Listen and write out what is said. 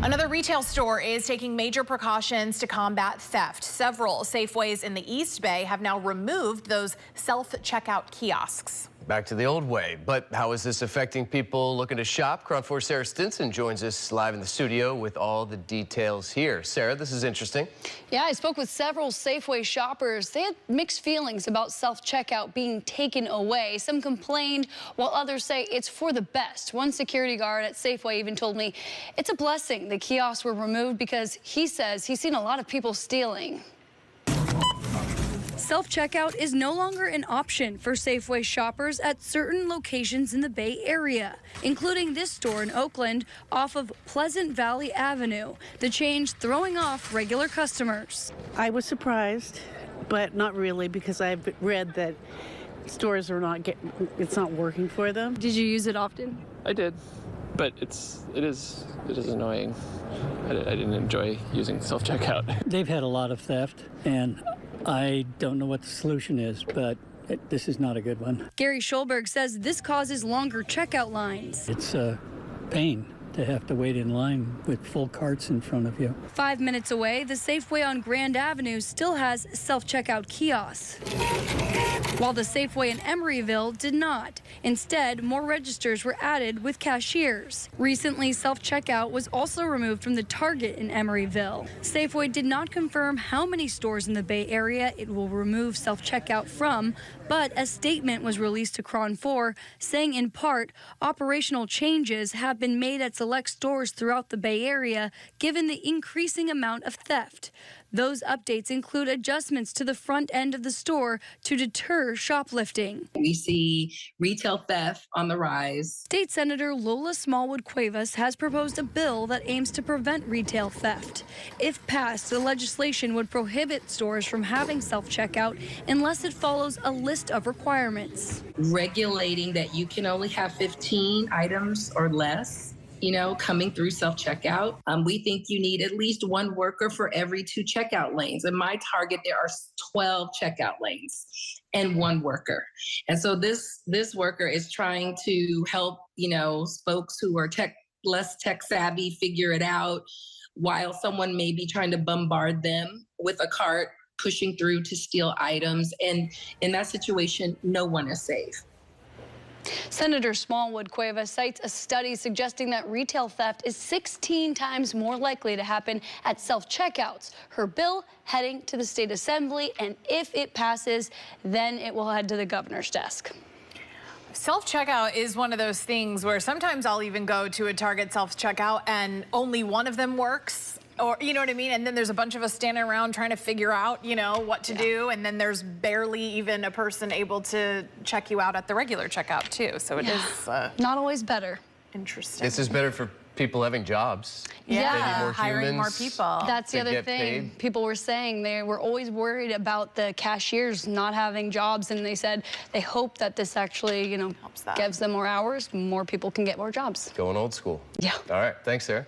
Another retail store is taking major precautions to combat theft. Several Safeways in the East Bay have now removed those self-checkout kiosks. Back to the old way, but how is this affecting people looking to shop? KRON 4's Sarah Stinson joins us live in the studio with all the details here. Sarah, this is interesting. Yeah, I spoke with several Safeway shoppers. They had mixed feelings about self-checkout being taken away. Some complained, while others say it's for the best. One security guard at Safeway even told me it's a blessing the kiosks were removed because he says he's seen a lot of people stealing. Self-checkout is no longer an option for Safeway shoppers at certain locations in the Bay Area, including this store in Oakland off of Pleasant Valley Avenue. The change throwing off regular customers. I was surprised, but not really, because I've read that stores are it's not working for them. Did you use it often? I did, but it is annoying. I didn't enjoy using self-checkout. They've had a lot of theft, and I don't know what the solution is, but this is not a good one. Gary Schulberg says this causes longer checkout lines. It's a pain to have to wait in line with full carts in front of you. 5 minutes away, the Safeway on Grand Avenue still has self-checkout kiosks, while the Safeway in Emeryville did not. Instead, more registers were added with cashiers. Recently, self-checkout was also removed from the Target in Emeryville. Safeway did not confirm how many stores in the Bay Area it will remove self-checkout from, but a statement was released to KRON 4 saying in part, operational changes have been made at select stores throughout the Bay Area given the increasing amount of theft. Those updates include adjustments to the front end of the store to deter shoplifting. We see retail theft on the rise. State Senator Lola Smallwood Cuevas has proposed a bill that aims to prevent retail theft. If passed, the legislation would prohibit stores from having self-checkout unless it follows a list of requirements. Regulating that you can only have 15 items or less, coming through self-checkout. We think you need at least one worker for every 2 checkout lanes. In my Target, there are 12 checkout lanes and 1 worker. And so this worker is trying to help, folks who are less tech savvy figure it out, while someone may be trying to bombard them with a cart pushing through to steal items. And in that situation, no one is safe. Senator Smallwood Cuevas cites a study suggesting that retail theft is 16 times more likely to happen at self-checkouts. Her bill heading to the state assembly, and if it passes, then it will head to the governor's desk. Self-checkout is one of those things where sometimes I'll even go to a Target self-checkout and only one of them works. Or, you know what I mean? And then there's a bunch of us standing around trying to figure out, what to do. And then there's barely even a person able to check you out at the regular checkout, too. So it is not always better. Interesting. This is better for people having jobs. Yeah, maybe more hiring more people. That's the other thing. People were saying they were always worried about the cashiers not having jobs, and they said they hope that this actually, gives them more hours, more people can get more jobs. Going old school. Yeah. All right. Thanks, Sarah.